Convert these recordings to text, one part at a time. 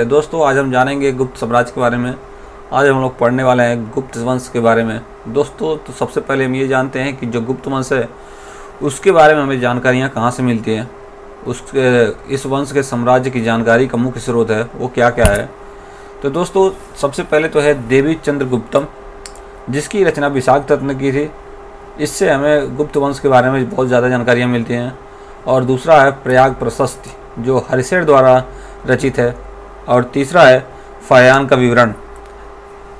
दोस्तों आज हम जानेंगे गुप्त साम्राज्य के बारे में। आज हम लोग पढ़ने वाले हैं गुप्त वंश के बारे में। दोस्तों तो सबसे पहले हम ये जानते हैं कि जो गुप्त वंश है उसके बारे में हमें जानकारियाँ कहाँ से मिलती हैं, उसके इस वंश के साम्राज्य की जानकारी का मुख्य स्रोत है वो क्या क्या है। तो दोस्तों सबसे पहले तो है देवी चंद्रगुप्तम, जिसकी रचना विशाखदत्त ने की थी। इससे हमें गुप्त वंश के बारे में बहुत ज़्यादा जानकारियाँ मिलती हैं। और दूसरा है प्रयाग प्रशस्ति, जो हरिशेर द्वारा रचित है। और तीसरा है फाहियान का विवरण।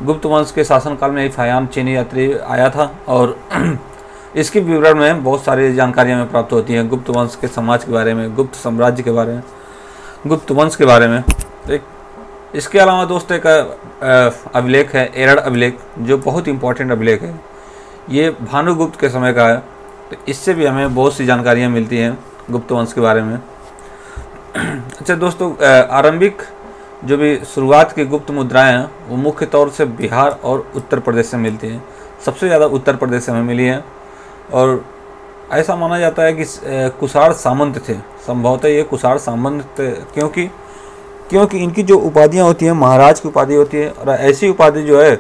गुप्त वंश के शासनकाल में ही फाहियान चीनी यात्री आया था और इसके विवरण में बहुत सारी जानकारियाँ हमें प्राप्त होती हैं गुप्त वंश के समाज के बारे में, गुप्त साम्राज्य के बारे में, गुप्त वंश के बारे में। इसके अलावा दोस्तों एक अभिलेख है एरड़ अभिलेख, जो बहुत इंपॉर्टेंट अभिलेख है। ये भानुगुप्त के समय का है, तो इससे भी हमें बहुत सी जानकारियाँ मिलती हैं गुप्त वंश के बारे में। अच्छा दोस्तों, आरंभिक जो भी शुरुआत की गुप्त मुद्राएं हैं वो मुख्य तौर से बिहार और उत्तर प्रदेश से मिलती हैं। सबसे ज़्यादा उत्तर प्रदेश से हमें मिली है। और ऐसा माना जाता है कि कुषाण सामंत थे, संभवतः ये कुषाण सामंत थे, क्योंकि इनकी जो उपाधियाँ होती हैं महाराज की उपाधि होती है। और ऐसी उपाधि जो है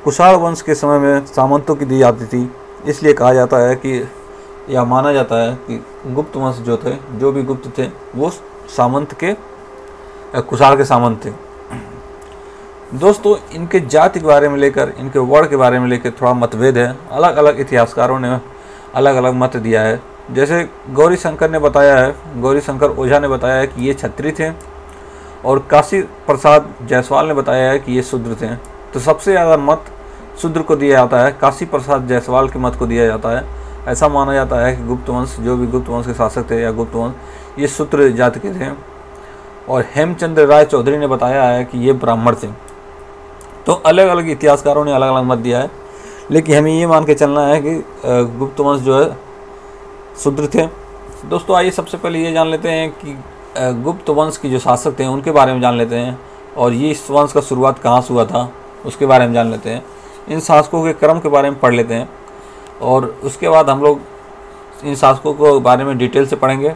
कुषाण वंश के समय में सामंतों की दी जाती थी। इसलिए कहा जाता है कि या माना जाता है कि गुप्त वंश जो भी गुप्त थे वो सामंत के कुषाण के सामंत थे। दोस्तों इनके जाति के बारे में लेकर, इनके वर्ण के बारे में लेकर थोड़ा मतभेद है। अलग अलग इतिहासकारों ने अलग अलग मत दिया है। जैसे गौरी शंकर ओझा ने बताया है कि ये क्षत्रिय थे, और काशी प्रसाद जायसवाल ने बताया है कि ये शूद्र थे। तो सबसे ज़्यादा मत शूद्र को दिया जाता है, काशी प्रसाद जायसवाल के मत को दिया जाता है। ऐसा माना जाता है कि गुप्त वंश जो भी गुप्त वंश के शासक थे या गुप्त वंश ये शूद्र जाति के थे। और हेमचंद्र राय चौधरी ने बताया है कि ये ब्राह्मण थे। तो अलग अलग इतिहासकारों ने अलग अलग मत दिया है, लेकिन हमें ये मान के चलना है कि गुप्त वंश जो है शूद्र थे। दोस्तों आइए सबसे पहले ये जान लेते हैं कि गुप्त वंश की जो शासक थे उनके बारे में जान लेते हैं। और ये इस वंश का शुरुआत कहाँ से हुआ था उसके बारे में जान लेते हैं। इन शासकों के क्रम के बारे में पढ़ लेते हैं, और उसके बाद हम लोग इन शासकों के बारे में डिटेल से पढ़ेंगे।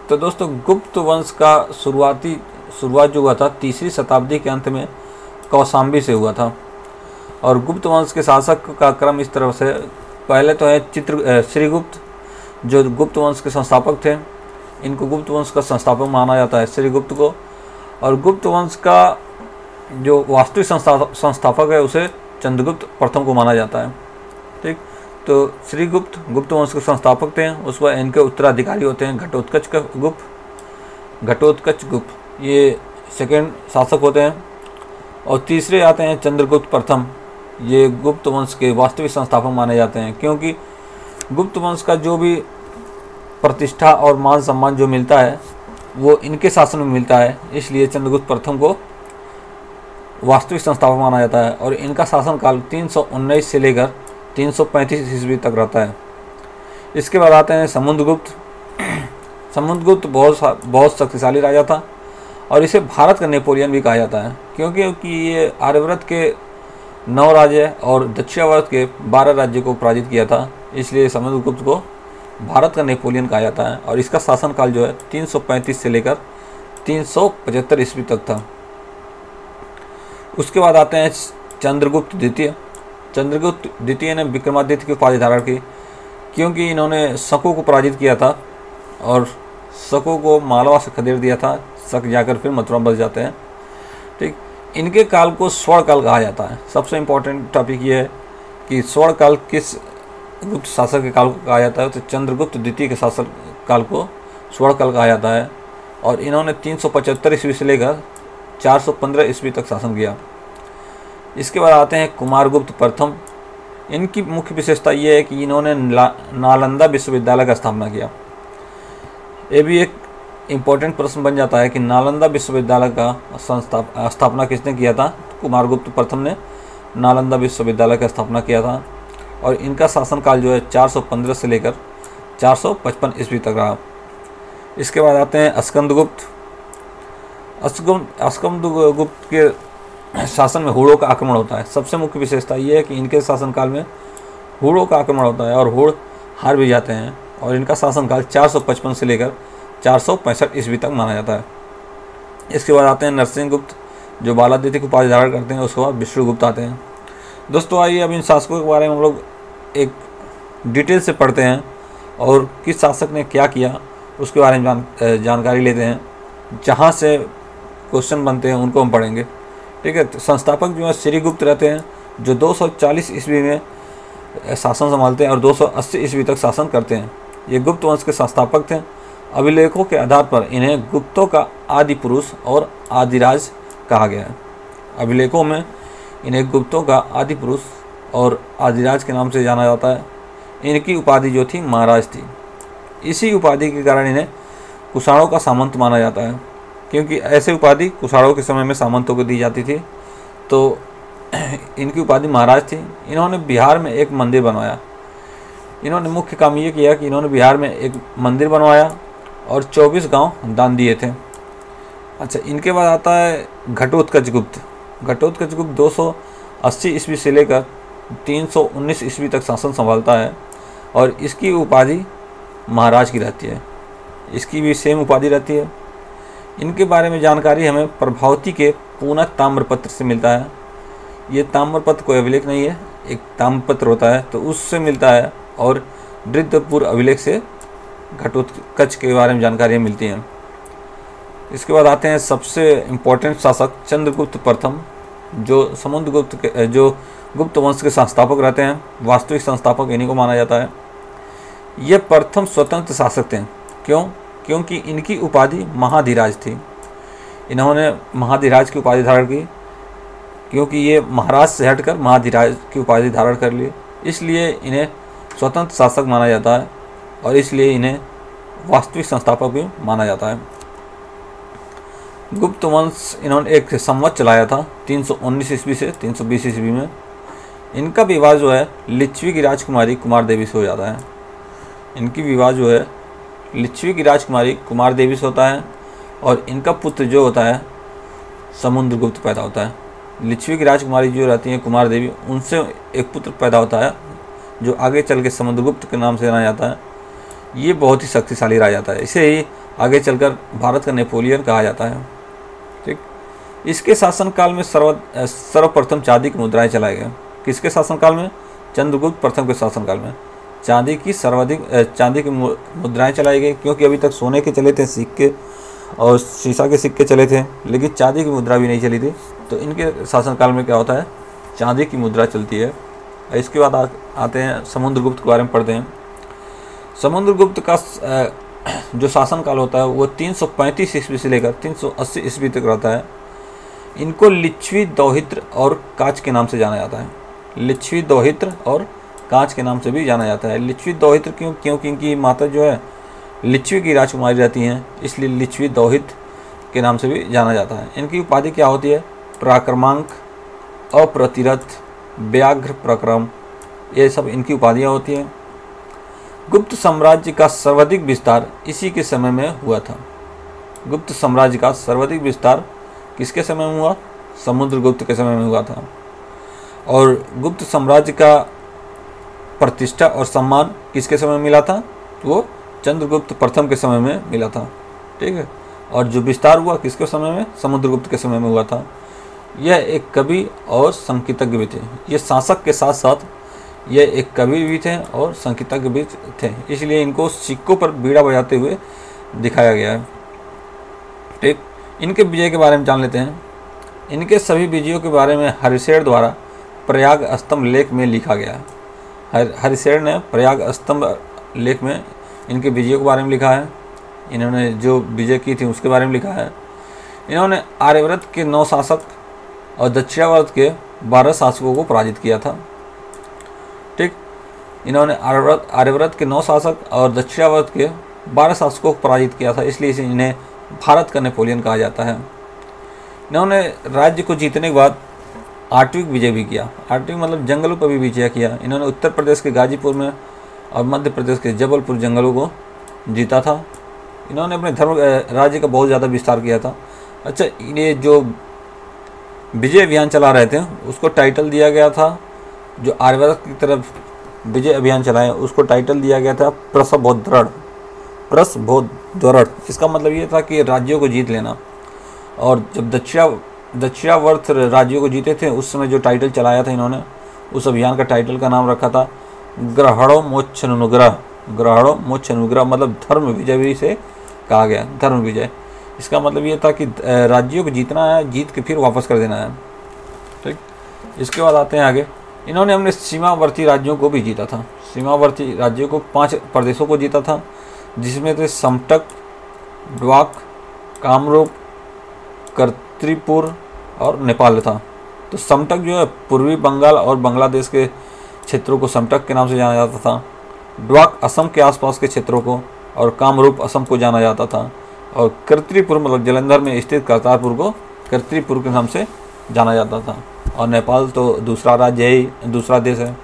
तो दोस्तों गुप्त वंश का शुरुआत जो हुआ था 3वीं शताब्दी के अंत में कौशाम्बी से हुआ था। और गुप्त वंश के शासक का क्रम इस तरह से, पहले तो है श्रीगुप्त, जो गुप्त वंश के संस्थापक थे। इनको गुप्त वंश का संस्थापक माना जाता है श्रीगुप्त को। और गुप्त वंश का जो वास्तविक संस्थापक है उसे चंद्रगुप्त प्रथम को माना जाता है। ठीक, तो श्रीगुप्त गुप्त वंश के संस्थापक थे। उस पर इनके उत्तराधिकारी होते हैं घटोत्कच गुप्त, ये सेकेंड शासक होते हैं। और तीसरे आते हैं चंद्रगुप्त प्रथम, ये गुप्त वंश के वास्तविक संस्थापक माने जाते हैं, क्योंकि गुप्त वंश का जो भी प्रतिष्ठा और मान सम्मान जो मिलता है वो इनके शासन में मिलता है। इसलिए चंद्रगुप्त प्रथम को वास्तविक संस्थापक माना जाता है। और इनका शासनकाल 319 से लेकर 335 ईस्वी तक रहता है। इसके बाद आते हैं समुद्रगुप्त। समुद्रगुप्त बहुत शक्तिशाली राजा था, और इसे भारत का नेपोलियन भी कहा जाता है, क्योंकि ये आर्यव्रत के 9 राज्य और दक्षिणावर्त के 12 राज्यों को पराजित किया था। इसलिए समुद्रगुप्त को भारत का नेपोलियन कहा जाता है। और इसका शासनकाल जो है 335 से लेकर 375 ईस्वी तक था। उसके बाद आते हैं चंद्रगुप्त द्वितीय। चंद्रगुप्त द्वितीय ने विक्रमादित्य की उपाधि धारण की, क्योंकि इन्होंने शकों को पराजित किया था और शकों को मालवा से खदेड़ दिया था। शक जाकर फिर मथुरा बस जाते हैं। ठीक, इनके काल को स्वर्ण काल कहा जाता है। सबसे इम्पोर्टेंट टॉपिक ये है कि स्वर्ण काल किस गुप्त शासक के काल को कहा जाता है। तो चंद्रगुप्त द्वितीय के शासक काल को स्वर्ण काल कहा जाता है। और इन्होंने 375 ईस्वी से लेकर 415 ईस्वी तक शासन किया। इसके बाद आते हैं कुमारगुप्त प्रथम। इनकी मुख्य विशेषता ये है कि इन्होंने नालंदा विश्वविद्यालय का स्थापना किया। ये भी एक इम्पोर्टेंट प्रश्न बन जाता है कि नालंदा विश्वविद्यालय का स्थापना किसने किया था। कुमारगुप्त प्रथम ने नालंदा विश्वविद्यालय का स्थापना किया था। और इनका शासनकाल जो है 415 से लेकर 455 ईस्वी तक रहा। इसके बाद आते हैं स्कंदगुप्त। स्कंदगुप्त के शासन में हुड़ों का आक्रमण होता है। सबसे मुख्य विशेषता ये है कि इनके शासनकाल में हुड़ों का आक्रमण होता है और हुड़ हार भी जाते हैं। और इनका शासनकाल 455 से लेकर 465 ईस्वी तक माना जाता है। इसके बाद आते हैं नरसिंह गुप्त। जो बालादित्य की उपाधि धारण करते हैं। उसके बाद विष्णुगुप्त आते हैं। दोस्तों आइए अब इन शासकों के बारे में हम लोग एक डिटेल से पढ़ते हैं और किस शासक ने क्या किया उसके बारे में जानकारी लेते हैं। जहाँ से क्वेश्चन बनते हैं उनको हम पढ़ेंगे, ठीक है। तो संस्थापक जो है श्रीगुप्त रहते हैं, जो 240 ईस्वी में शासन संभालते हैं और 280 ईस्वी तक शासन करते हैं। ये गुप्त वंश के संस्थापक थे। अभिलेखों के आधार पर इन्हें गुप्तों का आदि पुरुष और आदिराज कहा गया है। अभिलेखों में इन्हें गुप्तों का आदि पुरुष और आदिराज के नाम से जाना जाता है। इनकी उपाधि जो थी महाराज थी। इसी उपाधि के कारण इन्हें कुषाणों का सामंत माना जाता है, क्योंकि ऐसे उपाधि कुषाणों के समय में सामंतों को दी जाती थी। तो इनकी उपाधि महाराज थी। इन्होंने बिहार में एक मंदिर बनवाया। इन्होंने मुख्य काम ये किया कि इन्होंने बिहार में एक मंदिर बनवाया और 24 गांव दान दिए थे। अच्छा, इनके बाद आता है घटोत्कच गुप्त। घटोत्कच गुप्त 280 ईस्वी से लेकर 319 ईस्वी तक शासन संभालता है और इसकी उपाधि महाराज की रहती है। इसकी भी सेम उपाधि रहती है। इनके बारे में जानकारी हमें प्रभावती के पूनक ताम्रपत्र से मिलता है। ये ताम्रपत्र कोई अभिलेख नहीं है, एक ताम्रपत्र होता है तो उससे मिलता है। और वृद्धपुर अभिलेख से घटोत्कच के बारे में जानकारी मिलती हैं। इसके बाद आते हैं सबसे इम्पोर्टेंट शासक चंद्रगुप्त प्रथम, जो समुद्रगुप्त के जो गुप्त वंश के संस्थापक रहते हैं। वास्तविक संस्थापक इन्हीं को माना जाता है। ये प्रथम स्वतंत्र शासक थे। क्यों? क्योंकि इनकी उपाधि महाधिराज थी। इन्होंने महाधिराज की उपाधि धारण की, क्योंकि ये महाराज से हटकर महाधिराज की उपाधि धारण कर लिए, इसलिए इन्हें स्वतंत्र शासक माना जाता है और इसलिए इन्हें वास्तविक संस्थापक भी माना जाता है। गुप्त वंश इन्होंने एक संवत चलाया था 319 ईस्वी से 320 ईस्वी में। इनका विवाह जो है लिच्छवी की राजकुमारी कुमार देवी से हो जाता है। इनकी विवाह जो है लिच्छवी की राजकुमारी कुमार देवी से होता है और इनका पुत्र जो होता है समुद्रगुप्त पैदा होता है। लिच्छवी की राजकुमारी जो रहती हैं कुमार देवी, उनसे एक पुत्र पैदा होता है जो आगे चल के समुद्रगुप्त के नाम से जाना जाता है। ये बहुत ही शक्तिशाली राजा था। इसे ही आगे चलकर भारत का नेपोलियन कहा जाता है, ठीक। इसके शासनकाल में सर्वप्रथम चांदी की मुद्राएं चलाए गए। किसके शासनकाल में? चंद्रगुप्त प्रथम के शासनकाल में चांदी की मुद्राएं चलाई गई, क्योंकि अभी तक सोने के चले थे सिक्के और शीशा के सिक्के चले थे, लेकिन चांदी की मुद्रा भी नहीं चली थी। तो इनके शासनकाल में क्या होता है? चांदी की मुद्रा चलती है। इसके बाद आते हैं समुद्रगुप्त के बारे में पढ़ते हैं। समुद्रगुप्त का जो शासनकाल होता है वो 335 ईस्वी से लेकर 380 ईस्वी तक रहता है। इनको लिच्छवी दौहित्र और कांच के नाम से जाना जाता है। लिच्छवी दौहित्र और कांच के नाम से भी जाना जाता है। लिच्छवी दौहित्र क्योंकि इनकी माता जो है लिच्छवी की राजकुमारी रहती हैं, इसलिए लिच्छवी दौहित्र के नाम से भी जाना जाता है। इनकी उपाधि क्या होती है? पराक्रमांक, अप्रतिरथ, व्याघ्र प्रक्रम, ये सब इनकी उपाधियाँ होती हैं। गुप्त साम्राज्य का सर्वाधिक विस्तार इसी के समय में हुआ था। गुप्त साम्राज्य का सर्वाधिक विस्तार किसके समय में हुआ? समुद्रगुप्त के समय में हुआ था। और गुप्त साम्राज्य का प्रतिष्ठा और सम्मान किसके समय में मिला था? वो चंद्रगुप्त प्रथम के समय में मिला था, ठीक है। और जो विस्तार हुआ किसके समय में? समुद्रगुप्त के समय में हुआ था। यह एक कवि और संगीतज्ञ भी थे। ये शासक के साथ साथ ये एक कवि भी थे और संगीतज्ञ भी थे, इसलिए इनको सिक्कों पर बीड़ा बजाते हुए दिखाया गया है, ठीक। इनके विजय के बारे में जान लेते हैं। इनके सभी विजयों के बारे में हरिशेर द्वारा प्रयाग स्तंभ लेख में लिखा गया है। हरिशेर ने प्रयाग स्तंभ लेख में इनके विजयों के बारे में लिखा है। इन्होंने जो विजय की थी उसके बारे में लिखा है। इन्होंने आर्यव्रत के 9 शासक और दक्षिणावर्त के 12 शासकों को पराजित किया था, ठीक। इन्होंने आर्यव्रत के 9 शासक और दक्षिणावर्त के 12 शासकों को पराजित किया था, इसलिए इन्हें भारत का नेपोलियन कहा जाता है। इन्होंने राज्य को जीतने के बाद आठवीं विजय भी किया। आठवीं मतलब जंगलों पर भी विजय किया। इन्होंने उत्तर प्रदेश के गाजीपुर में और मध्य प्रदेश के जबलपुर जंगलों को जीता था। इन्होंने अपने राज्य का बहुत ज़्यादा विस्तार किया था। अच्छा, ये जो विजय अभियान चला रहे थे उसको टाइटल दिया गया था, जो आर्यव्रत की तरफ विजय अभियान चलाए उसको टाइटल दिया गया था प्रसभोद्रढ़। प्रसभोद्रढ़ इसका मतलब ये था कि राज्यों को जीत लेना। और जब दक्षिणावर्त राज्यों को जीते थे, उस समय जो टाइटल चलाया था इन्होंने, उस अभियान का टाइटल का नाम रखा था ग्रहणोमोक्षानुग्रह। ग्रहणोमोक्षानुग्रह मतलब धर्म विजय भी से कहा गया, धर्म विजय। इसका मतलब ये था कि राज्यों को जीतना है, जीत के फिर वापस कर देना है। ठीक, इसके बाद आते हैं आगे। इन्होंने अपने सीमावर्ती राज्यों को भी जीता था। सीमावर्ती राज्यों को 5 प्रदेशों को जीता था, जिसमें थे समटक, ड्वाक, कामरूप, कर्तरीपुर और नेपाल था। तो समटक जो है पूर्वी बंगाल और बांग्लादेश के क्षेत्रों को समटक के नाम से जाना जाता था। ड्वाक असम के आसपास के क्षेत्रों को, और कामरूप असम को जाना जाता था। और कर्तरीपुर मतलब जालंधर में स्थित करतारपुर को कर्तरीपुर के नाम से जाना जाता था। और नेपाल तो दूसरा राज्य है, दूसरा देश है,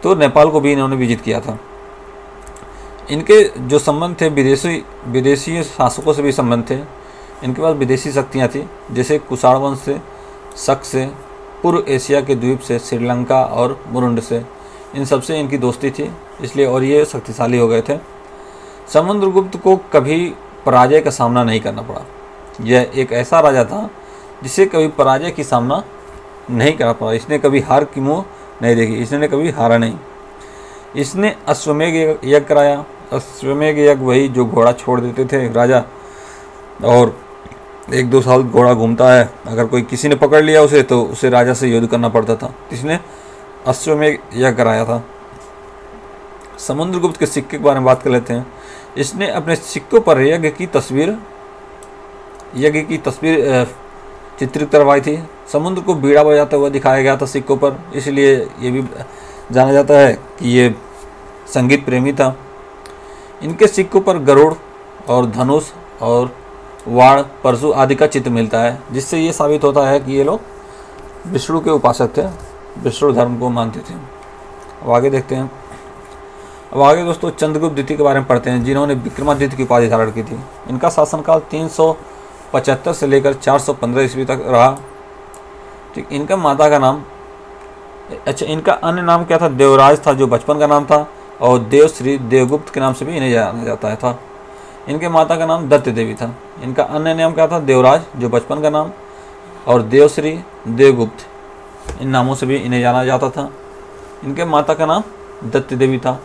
तो नेपाल को भी इन्होंने विजित किया था। इनके जो संबंध थे विदेशी शासकों से भी संबंध थे। इनके पास विदेशी शक्तियाँ थी, जैसे कुषाण वंश से, शक से, पूर्व एशिया के द्वीप से, श्रीलंका और बुरुंडी से, इन सबसे इनकी दोस्ती थी, इसलिए और ये शक्तिशाली हो गए थे। समुद्रगुप्त को कभी पराजय का सामना नहीं करना पड़ा। यह एक ऐसा राजा था जिसे कभी पराजय की सामना नहीं करना पड़ा। इसने कभी हार की मुँह नहीं देखी, इसने कभी हारा नहीं। इसने अश्वमेघ यज्ञ कराया। अश्वमेघ यज्ञ वही जो घोड़ा छोड़ देते थे राजा, और 1-2 साल घोड़ा घूमता है, अगर कोई किसी ने पकड़ लिया उसे तो उसे राजा से युद्ध करना पड़ता था। इसने अश्वमेघ यज्ञ कराया था। समुद्रगुप्त के सिक्के के बारे में बात कर लेते हैं। इसने अपने सिक्कों पर यज्ञ की तस्वीर चित्रित करवाई थी। समुद्र को बीड़ा बजाता हुआ दिखाया गया था सिक्कों पर, इसलिए ये भी जाना जाता है कि ये संगीत प्रेमी था। इनके सिक्कों पर गरुड़ और धनुष और वाण, परशु आदि का चित्र मिलता है, जिससे ये साबित होता है कि ये लोग विष्णु के उपासक थे, विष्णु धर्म को मानते थे। अब आगे देखते हैं। अब आगे दोस्तों चंद्रगुप्त द्वितीय के बारे में पढ़ते हैं, जिन्होंने विक्रमादित्य की उपाधि धारण की थी। इनका शासनकाल 375 से लेकर 415 ईस्वी तक रहा। ठीक, इनका माता का नाम, अच्छा इनका अन्य नाम क्या था? देवराज था, जो बचपन का नाम था, और देवश्री देवगुप्त के नाम से भी इन्हें जाना जाता था। इनके माता का नाम दत्त देवी था। इनका अन्य नाम क्या था? देवराज, जो बचपन का नाम, और देवश्री देवगुप्त, इन नामों से भी इन्हें जाना जाता था। इनके माता का नाम दत्त देवी था।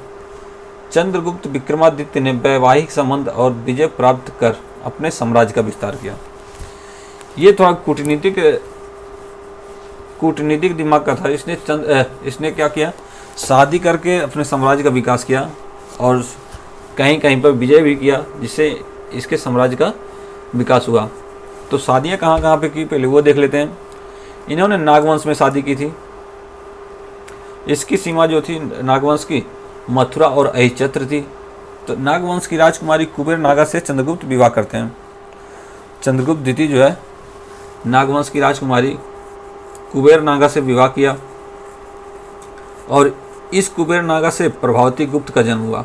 चंद्रगुप्त विक्रमादित्य ने वैवाहिक संबंध और विजय प्राप्त कर अपने साम्राज्य का विस्तार किया। ये थोड़ा कूटनीतिक दिमाग का था। इसने क्या किया? शादी करके अपने साम्राज्य का विकास किया, और कहीं कहीं पर विजय भी किया, जिससे इसके साम्राज्य का विकास हुआ। तो शादियाँ कहाँ कहाँ पे की, पहले वो देख लेते हैं। इन्होंने नागवंश में शादी की थी। इसकी सीमा जो थी नागवंश की, मथुरा और अहिचत्र थी। तो नागवंश की राजकुमारी कुबेर नागा से चंद्रगुप्त विवाह करते हैं। चंद्रगुप्त द्वितीय जो है नागवंश की राजकुमारी कुबेर नागा से विवाह किया, और इस कुबेर नागा से प्रभावती गुप्त का जन्म हुआ।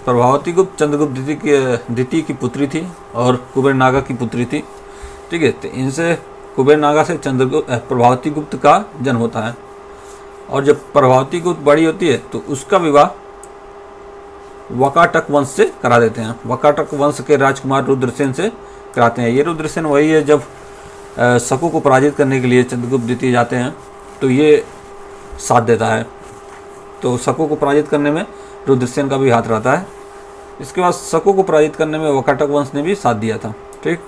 प्रभावती गुप्त चंद्रगुप्त द्वितीय की पुत्री थी और कुबेर नागा की पुत्री थी। ठीक है, तो इनसे कुबेर नागा से प्रभावती गुप्त का जन्म होता है। और जब प्रभावती गुप्त बड़ी होती है तो उसका विवाह वकाटक वंश से करा देते हैं। वकाटक वंश के राजकुमार रुद्रसेन से कराते हैं। ये रुद्रसेन वही है, जब शकु को पराजित करने के लिए चंद्रगुप्त द्वितीय जाते हैं तो ये साथ देता है। तो शकु को पराजित करने में रुद्रसेन का भी हाथ रहता है। इसके बाद शकु को पराजित करने में वकाटक वंश ने भी साथ दिया था। ठीक,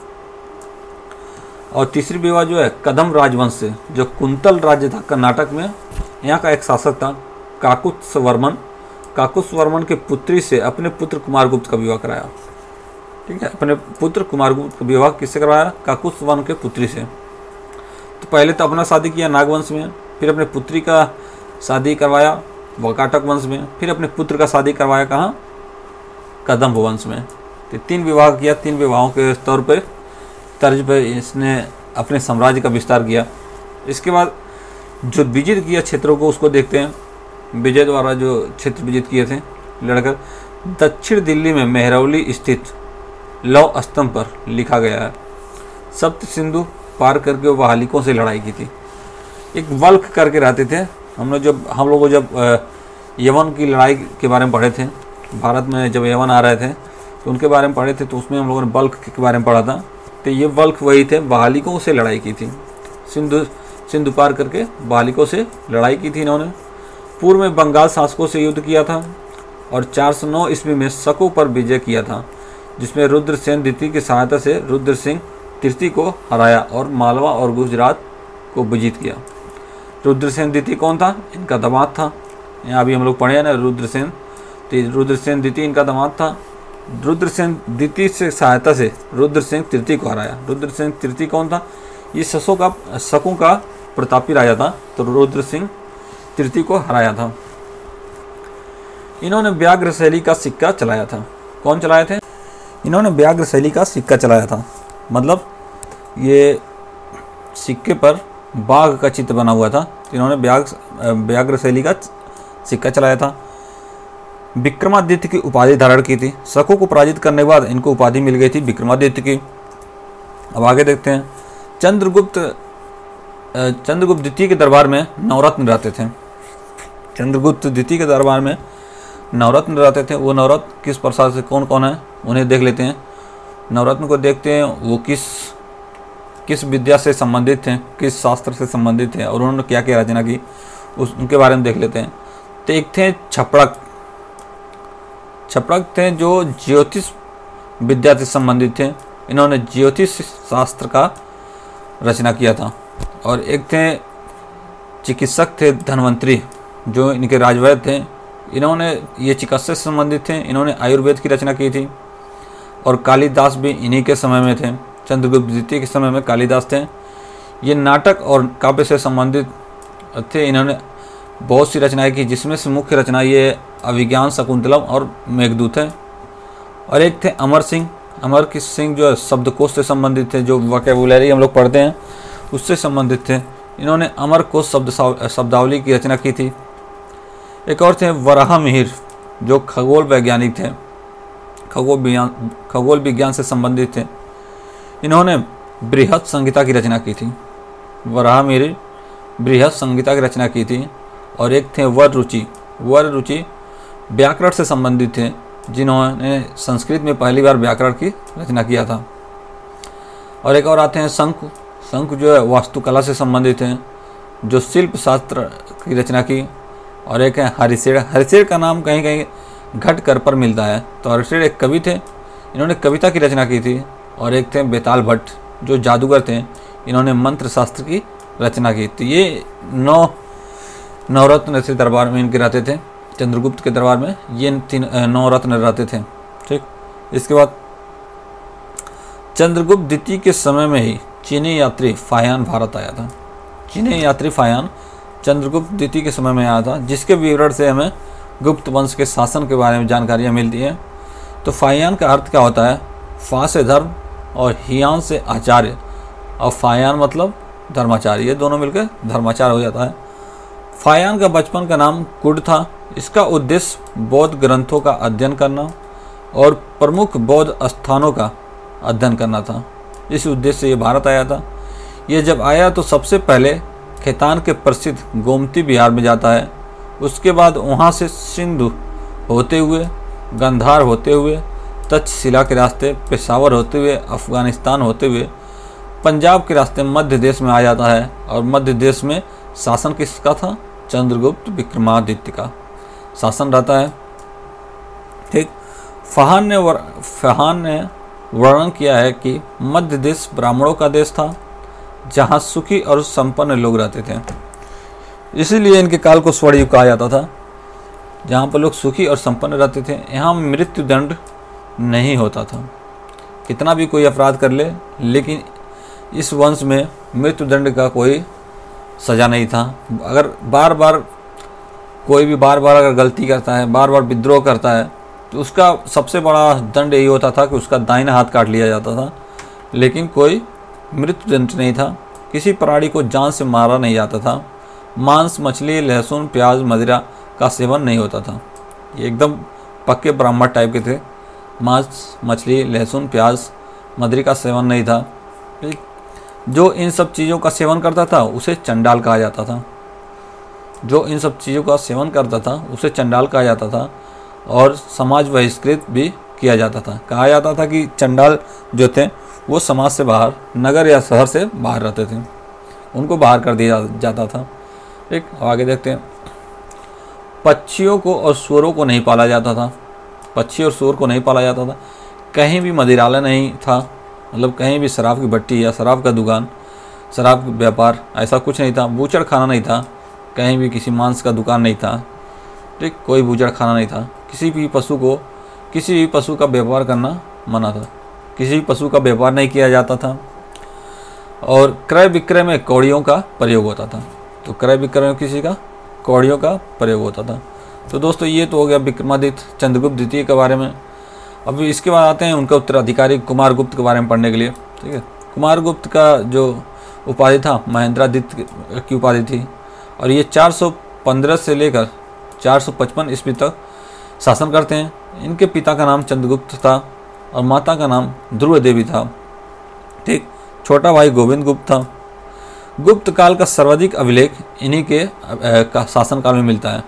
और तीसरी विवाह जो है कदम राजवंश से, जो कुंतल राज्य था कर्नाटक में, यहाँ का एक शासक था काकुत्सवर्मन। काकुत्सवर्मन के पुत्री से अपने पुत्र कुमारगुप्त का विवाह कराया। ठीक है, अपने पुत्र कुमारगुप्त का विवाह किससे करवाया? काकुत्सवर्मन के पुत्री से। तो पहले तो अपना शादी किया नागवंश में, फिर अपने पुत्री का शादी करवाया वकाटक वंश में, फिर अपने पुत्र का शादी करवाया कहाँ? कदम्ब वंश में। तो 3 विवाह किया। 3 विवाहों के तर्ज पर इसने अपने साम्राज्य का विस्तार किया। इसके बाद जो विजित किया क्षेत्रों को उसको देखते हैं। विजय द्वारा जो क्षेत्र विजित किए थे लड़कर, दक्षिण दिल्ली में मेहरौली स्थित लौह स्तंभ पर लिखा गया है, सप्त सिंधु पार करके वहालिकों से लड़ाई की थी। एक वल्क करके रहते थे। हम लोग जब यवन की लड़ाई के बारे में पढ़े थे, भारत में जब यवन आ रहे थे तो उनके बारे में पढ़े थे, तो उसमें हम लोगों ने बल्क के बारे में पढ़ा था। तो ये वल्क वही थे, बालिकों से लड़ाई की थी, सिंधु पार करके बालिकों से लड़ाई की थी इन्होंने। पूर्व में बंगाल शासकों से युद्ध किया था और 409 ईस्वी में शकों पर विजय किया था, जिसमें रुद्रसेन द्वितीय की सहायता से रुद्र सिंह तृतीय को हराया और मालवा और गुजरात को विजित किया। रुद्रसेन द्वितीय कौन था? इनका दामाद था। यहाँ अभी हम लोग पढ़े हैं ना, रुद्रसेन द्वितीय इनका दामाद था। रुद्रसेन द्वितीय से सहायता से रुद्र सिंह तृतीय को हराया। रुद्र सिंह तृतीय कौन था? ये शकों का प्रतापी राजा था, तो रुद्र सिंह तृतीय को हराया था। इन्होंने व्याघ्र शैली का सिक्का चलाया था। कौन चलाए थे? इन्होंने व्याघ्र शैली का सिक्का चलाया था, मतलब ये सिक्के पर बाघ का चित्र बना हुआ था, तो इन्होंने व्याघ्र शैली का सिक्का चलाया था। विक्रमादित्य की उपाधि धारण की थी। शकों को पराजित करने के बाद इनको उपाधि मिल गई थी विक्रमादित्य की। अब आगे देखते हैं। चंद्रगुप्त द्वितीय के दरबार में नवरत्न रहते थे। चंद्रगुप्त द्वितीय के दरबार में नवरत्न रहते थे। वो नवरत्न किस प्रसाद से कौन कौन है उन्हें देख लेते हैं। नवरत्न को देखते हैं, वो किस विद्या से संबंधित थे, किस शास्त्र से संबंधित थे और उन्होंने क्या क्या रचना की, उनके बारे में देख लेते हैं। तो एक थे छपड़क थे जो ज्योतिष विद्या से संबंधित थे। इन्होंने ज्योतिष शास्त्र का रचना किया था। और एक थे चिकित्सक थे धन्वंतरी, जो इनके राजवैद्य थे। इन्होंने ये चिकित्सा से संबंधित थे, इन्होंने आयुर्वेद की रचना की थी। और कालिदास भी इन्हीं के समय में थे। चंद्रगुप्त द्वितीय के समय में कालिदास थे। ये नाटक और काव्य से संबंधित थे। इन्होंने बहुत सी रचनाएं की, जिसमें से मुख्य रचना ये अभिज्ञान शकुंतलम और मेघदूत है। और एक थे अमर सिंह जो शब्दकोश से संबंधित थे, जो वोकैबुलरी हम लोग पढ़ते हैं उससे संबंधित थे। इन्होंने अमर कोश शब्दावली की रचना की थी। एक और थे वराह मिहिर, जो खगोल वैज्ञानिक थे, खगोल विज्ञान से संबंधित थे। इन्होंने बृहत संहिता की रचना की थी। वराह मिहिर बृहत संहिता की रचना की थी। और एक थे वर रुचि व्याकरण से संबंधित थे, जिन्होंने संस्कृत में पहली बार व्याकरण की रचना किया था। और एक और आते हैं शंकु जो है वास्तुकला से संबंधित हैं, जो शिल्प शास्त्र की रचना की। और एक है हरिशेर का नाम कहीं कहीं घटकर पर मिलता है, तो हरिशेर एक कवि थे, इन्होंने कविता की रचना की थी। और एक थे बेताल भट्ट, जो जादूगर थे, इन्होंने मंत्र शास्त्र की रचना की। तो ये नवरत्न ऐसे दरबार में इनके रहते थे। चंद्रगुप्त के दरबार में ये 3 नवरत्न रहते थे। ठीक, इसके बाद चंद्रगुप्त द्वितीय के समय में ही चीनी यात्री फाहियान भारत आया था। चीनी यात्री फाहियान चंद्रगुप्त द्वितीय के समय में आया था, जिसके विवरण से हमें गुप्त वंश के शासन के बारे में जानकारियाँ मिलती हैं। तो फाहियान का अर्थ क्या होता है? फा से धर्म और हियान से आचार्य, और फाहियान मतलब धर्माचार्य, ये दोनों मिलकर धर्माचार्य हो जाता है। फाहियान का बचपन का नाम कुड था। इसका उद्देश्य बौद्ध ग्रंथों का अध्ययन करना और प्रमुख बौद्ध स्थानों का अध्ययन करना था। इस उद्देश्य से ये भारत आया था। ये जब आया तो सबसे पहले खैतान के प्रसिद्ध गोमती बिहार में जाता है। उसके बाद वहाँ से सिंधु होते हुए, गंधार होते हुए, तक्षशिला के रास्ते, पेशावर होते हुए, अफगानिस्तान होते हुए, पंजाब के रास्ते मध्य देश में आ जाता है। और मध्य देश में शासन किसका था? चंद्रगुप्त विक्रमादित्य का शासन रहता है। ठीक, फाहान ने वर्णन किया है कि मध्य देश ब्राह्मणों का देश था, जहाँ सुखी और संपन्न लोग रहते थे। इसीलिए इनके काल को स्वर्ण युग कहा जाता था, जहाँ पर लोग सुखी और संपन्न रहते थे। यहाँ मृत्यु दंड नहीं होता था। कितना भी कोई अपराध कर ले, लेकिन इस वंश में मृत्यु दंड का कोई सज़ा नहीं था। अगर कोई भी बार बार अगर गलती करता है, बार बार विद्रोह करता है, तो उसका सबसे बड़ा दंड यही होता था कि उसका दाहिना हाथ काट लिया जाता था। लेकिन कोई मृत्यु दंड नहीं था। किसी प्राणी को जान से मारा नहीं जाता था। मांस, मछली, लहसुन, प्याज, मदिरा का सेवन नहीं होता था। ये एकदम पक्के ब्राह्मण टाइप के थे। मांस, मछली, लहसुन, प्याज, मदिरा का सेवन नहीं था। जो इन सब चीज़ों का सेवन करता था उसे चंडाल कहा जाता था। जो इन सब चीज़ों का सेवन करता था उसे चंडाल कहा जाता था। और समाज बहिष्कृत भी किया जाता था। कहा जाता था कि चंडाल जो थे वो समाज से बाहर, नगर या शहर से बाहर रहते थे, उनको बाहर कर दिया जाता था। ठीक, आगे देखते हैं। पक्षियों को और सूअरों को नहीं पाला जाता था, पक्षी और सूअर को नहीं पाला जाता था। कहीं भी मदिरालय नहीं था, मतलब कहीं भी शराब की भट्टी या शराब का दुकान, शराब का व्यापार ऐसा कुछ नहीं था। बूचड़ खाना नहीं था, कहीं भी किसी मांस का दुकान नहीं था। ठीक, कोई बूचड़ खाना नहीं था। किसी भी पशु का व्यापार करना मना था, किसी भी पशु का व्यापार नहीं किया जाता था। और क्रय विक्रय में कौड़ियों का प्रयोग होता था, तो क्रय विक्रय में किसी का कौड़ियों का प्रयोग होता था। तो दोस्तों ये तो हो गया विक्रमादित्य चंद्रगुप्त द्वितीय के बारे में। अब इसके बाद आते हैं उनका उत्तराधिकारी कुमारगुप्त के बारे में पढ़ने के लिए। ठीक है, कुमारगुप्त का जो उपाधि था महेंद्रादित्य की उपाधि थी, और ये 415 से लेकर 455 ईस्वी तक शासन करते हैं। इनके पिता का नाम चंद्रगुप्त था और माता का नाम ध्रुव देवी था। ठीक, छोटा भाई गोविंद गुप्त था। गुप्त काल का सर्वाधिक अभिलेख इन्हीं के का शासनकाल में मिलता है।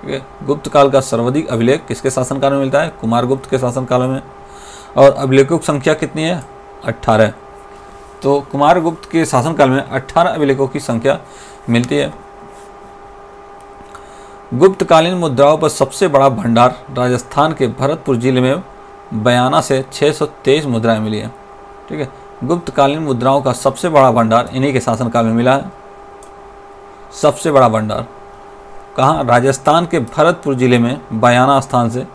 ठीक है, गुप्त काल का सर्वाधिक अभिलेख किसके शासनकाल में मिलता है? कुमारगुप्त के शासनकाल में। और अभिलेखों की संख्या कितनी है? 18। तो कुमारगुप्त के शासनकाल में 18 अभिलेखों की संख्या मिलती है। गुप्तकालीन मुद्राओं पर सबसे बड़ा भंडार राजस्थान के भरतपुर जिले में बयाना से 623 मुद्राएं मिली है। ठीक है, गुप्तकालीन मुद्राओं का सबसे बड़ा भंडार इन्हीं के शासनकाल में मिला है। सबसे बड़ा भंडार कहाँ? राजस्थान के भरतपुर जिले में बयाना स्थान से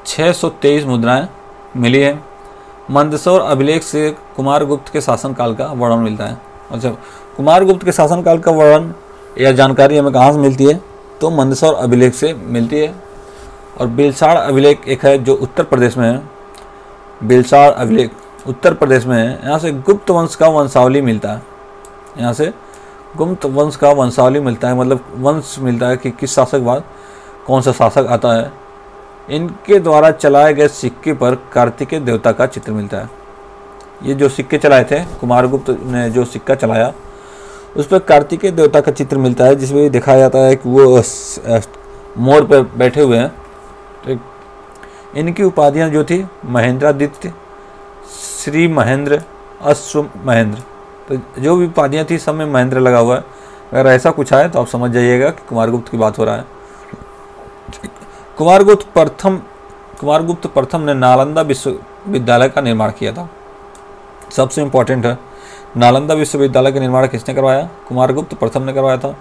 623 मुद्राएं मिली है। मंदसौर अभिलेख से कुमारगुप्त के शासनकाल का वर्णन मिलता है। अच्छा, कुमारगुप्त के शासनकाल का वर्णन या जानकारी हमें कहाँ से मिलती है? तो मंदसौर अभिलेख से मिलती है। और बिलसाड़ अभिलेख एक है जो उत्तर प्रदेश में है। बिलसाड़ अभिलेख उत्तर प्रदेश में है। यहाँ से गुप्त वंश का वंशावली मिलता है। यहाँ से गुप्त वंश का वंशावली मिलता है, मतलब वंश मिलता है कि किस शासक बाद कौन सा शासक आता है। इनके द्वारा चलाए गए सिक्के पर कार्तिकेय देवता का चित्र मिलता है। ये जो सिक्के चलाए थे, कुमारगुप्त ने जो सिक्का चलाया उस पर कार्तिकेय देवता का चित्र मिलता है, जिसमें दिखाया जाता है कि वो मोर पर बैठे हुए हैं। ठीक, इनकी उपाधियां जो थी महेंद्रादित्य, श्री महेंद्र, अश्व महेंद्र, तो जो भी उपाधियां थी सब में महेंद्र लगा हुआ है। अगर ऐसा कुछ आए तो आप समझ जाइएगा कि कुमारगुप्त की बात हो रहा है। कुमारगुप्त प्रथम ने नालंदा विश्वविद्यालय का निर्माण किया था। सबसे इम्पोर्टेंट है, नालंदा विश्वविद्यालय का निर्माण किसने करवाया? कुमारगुप्त प्रथम ने करवाया था।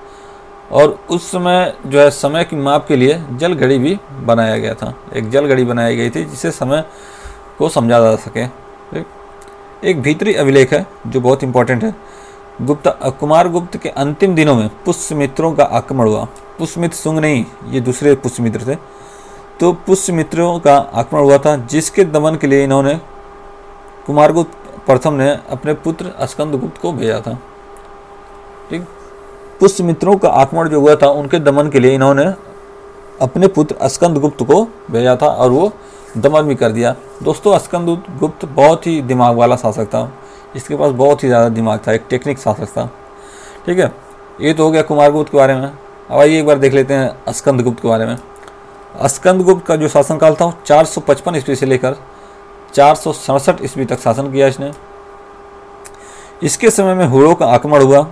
और उस समय जो है समय की माप के लिए जल घड़ी भी बनाया गया था। एक जल घड़ी बनाई गई थी जिससे समय को समझा जा सके। एक भीतरी अभिलेख है जो बहुत इंपॉर्टेंट है। कुमारगुप्त के अंतिम दिनों में पुष्यमित्रों का आक्रमण हुआ। पुष्यमित्र शुंग नहीं, ये दूसरे पुष्यमित्र थे। तो पुष्यमित्रों का आक्रमण हुआ था, जिसके दमन के लिए इन्होंने कुमारगुप्त प्रथम ने अपने पुत्र स्कंदगुप्त को भेजा था। ठीक, पुष्यमित्रों का आक्रमण जो हुआ था उनके दमन के लिए इन्होंने अपने पुत्र स्कंदगुप्त को भेजा था और वो दमन भी कर दिया। दोस्तों, स्कंदगुप्त बहुत ही दिमाग वाला शासक था। इसके पास बहुत ही ज़्यादा दिमाग था, एक टेक्निक शासक था। ठीक है, ये तो हो गया कुमारगुप्त के बारे में। अब आइए एक बार देख लेते हैं स्कंदगुप्त के बारे में। स्कंदगुप्त का जो शासनकाल था 455 ईस्वी से लेकर 467 ईस्वी तक शासन किया इसने। इसके समय में हुड़ों का आक्रमण हुआ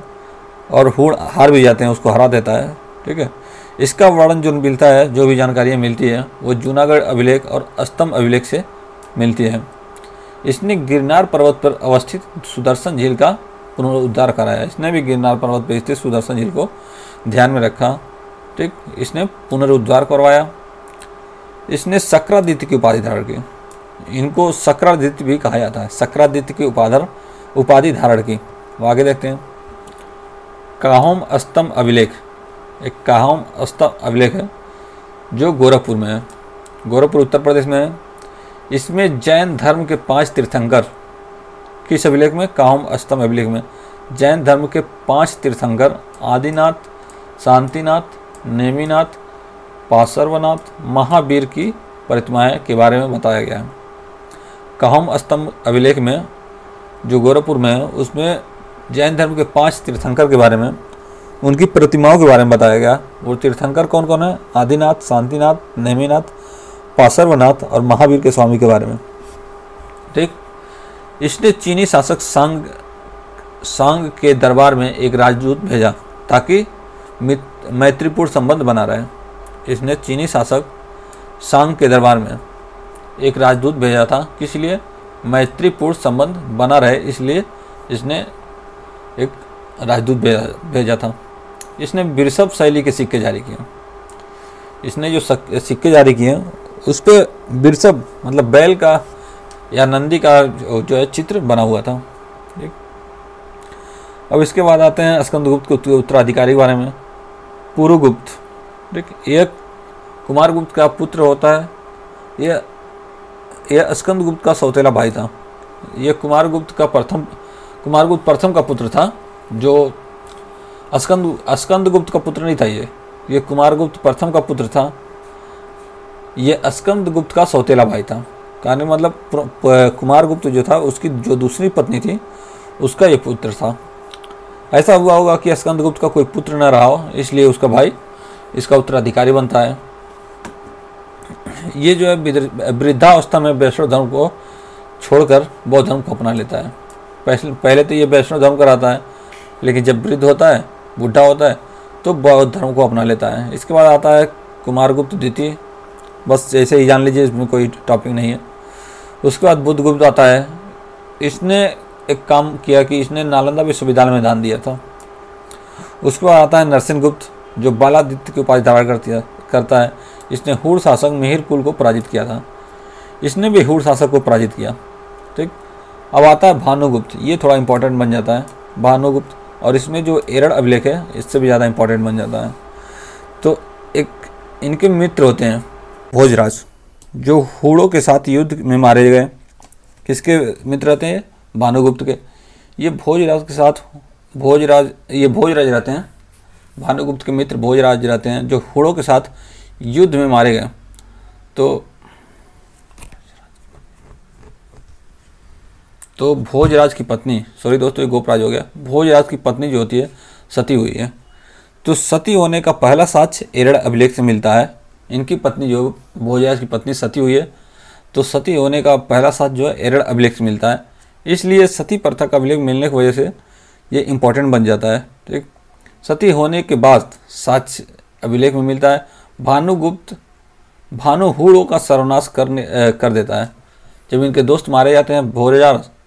और हुड़ हार भी जाते हैं, उसको हरा देता है। ठीक है, इसका वर्णन जो मिलता है, जो भी जानकारियाँ मिलती है वो जूनागढ़ अभिलेख और स्तंभ अभिलेख से मिलती है। इसने गिरनार पर्वत पर अवस्थित सुदर्शन झील का पुनरुद्धार कराया। इसने भी गिरनार पर्वत पर स्थित सुदर्शन झील को ध्यान में रखा। ठीक, इसने पुनरुद्धार करवाया। इसने सक्रादित्य की उपाधि धारण की। इनको सक्रादित्य भी कहा जाता है। सक्रादित्य की उपाधि धारण की। आगे देखते हैं। काहोम स्तंभ अभिलेख, एक काहोम स्तंभ अभिलेख है जो गोरखपुर में है। गोरखपुर उत्तर प्रदेश में है। इसमें जैन धर्म के 5 तीर्थंकर, किस अभिलेख में? काहोम स्तंभ अभिलेख में जैन धर्म के 5 तीर्थंकर आदिनाथ, शांतिनाथ, नेमिनाथ, पार्श्वनाथ, महावीर की प्रतिमाएं के बारे में बताया गया है। काहोम स्तंभ अभिलेख में जो गोरखपुर में है उसमें जैन धर्म के 5 तीर्थंकर के बारे में, उनकी प्रतिमाओं के बारे में बताया गया। वो तीर्थंकर कौन कौन है? आदिनाथ, शांतिनाथ, नेमिनाथ, पार्श्वनाथ और महावीर के स्वामी के बारे में। ठीक, इसने चीनी शासक सांग के दरबार में एक राजदूत भेजा ताकि मैत्रीपूर्ण संबंध बना रहे। इसने चीनी शासक सांग के दरबार में एक राजदूत भेजा था, किस लिए? मैत्रीपूर्ण संबंध बना रहे, इसलिए इसने एक राजदूत भेजा था। इसने वृषभ शैली के सिक्के जारी किए। इसने जो सिक्के जारी किए उस पर वृषभ मतलब बैल का या नंदी का जो है चित्र बना हुआ था। ठीक। अब इसके बाद आते हैं स्कंदगुप्त के उत्तराधिकारी के बारे में। पुरुगुप्त, ठीक, यह कुमारगुप्त का पुत्र होता है। यह स्कंदगुप्त का सौतेला भाई था। यह कुमारगुप्त प्रथम का पुत्र था, जो स्कंदगुप्त का पुत्र नहीं था। ये कुमारगुप्त प्रथम का पुत्र था। ये स्कंदगुप्त का सौतेला भाई था। कहने मतलब कुमारगुप्त जो था उसकी जो दूसरी पत्नी थी उसका ये पुत्र था। ऐसा हुआ होगा कि स्कंदगुप्त का कोई पुत्र न रहा हो, इसलिए उसका भाई इसका उत्तराधिकारी बनता है। ये जो है वृद्धावस्था में वैष्णव धर्म को छोड़कर बौद्ध धर्म को अपना लेता है। पहले तो ये वैष्णव धर्म कराता है, लेकिन जब वृद्ध होता है, बूढ़ा होता है, तो बौद्ध धर्म को अपना लेता है। इसके बाद आता है कुमारगुप्त द्वितीय। बस ऐसे ही जान लीजिए, इसमें कोई टॉपिक नहीं है। उसके बाद बुद्धगुप्त आता है। इसने एक काम किया कि इसने नालंदा विश्वविद्यालय में दान दिया था। उसके बाद आता है नरसिंहगुप्त, जो बालादित्य की उपाधि धारण करता है। इसने हुड़ शासक मिहिर कुल को पराजित किया था। इसने भी हुड़ शासक को पराजित किया। ठीक। अब आता है भानुगुप्त। ये थोड़ा इंपॉर्टेंट बन जाता है, भानुगुप्त, और इसमें जो एरड़ अभिलेख है इससे भी ज़्यादा इंपॉर्टेंट बन जाता है। तो एक इनके मित्र होते हैं भोजराज, जो हुड़ों के साथ युद्ध में मारे गए। किसके मित्र रहते हैं? भानुगुप्त के। ये भोजराज के साथ भोजराज रहते हैं। भानुगुप्त के मित्र भोजराज रहते हैं, जो हुड़ों के साथ युद्ध में मारे गए। तो भोजराज की पत्नी, सॉरी दोस्तों ये गोपराज हो गया, भोजराज की पत्नी जो होती है सती हुई है। तो सती होने का पहला साक्ष्य एरड़ अभिलेख से मिलता है। इनकी पत्नी जो भोजराज की पत्नी सती हुई है, तो सती होने का पहला साक्ष्य जो है एरड़ अभिलेख से मिलता है। इसलिए सती प्रथा का अभिलेख मिलने की वजह से ये इम्पोर्टेंट बन जाता है। ठीक। सती होने के बाद साक्ष्य अभिलेख में मिलता है। भानु हुड़ों का सर्वनाश कर देता है। जब इनके दोस्त मारे जाते हैं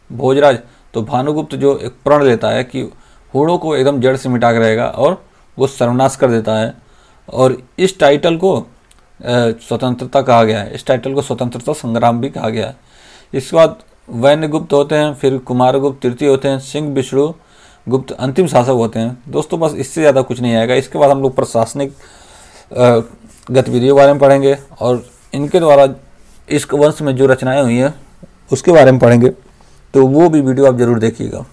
भोजराज, तो भानुगुप्त जो एक प्रण लेता है कि हुड़ों को एकदम जड़ से मिटा कर रहेगा, और वो सर्वनाश कर देता है। और इस टाइटल को स्वतंत्रता कहा गया है। इस टाइटल को स्वतंत्रता संग्राम भी कहा गया है। इसके बाद वैन्यगुप्त होते हैं, फिर कुमारगुप्त तृतीय होते हैं, सिंह विष्णु गुप्त अंतिम शासक होते हैं। दोस्तों बस इससे ज़्यादा कुछ नहीं आएगा। इसके बाद हम लोग प्रशासनिक गतिविधियों के बारे में पढ़ेंगे, और इनके द्वारा इस वंश में जो रचनाएं हुई हैं उसके बारे में पढ़ेंगे। तो वो भी वीडियो आप ज़रूर देखिएगा।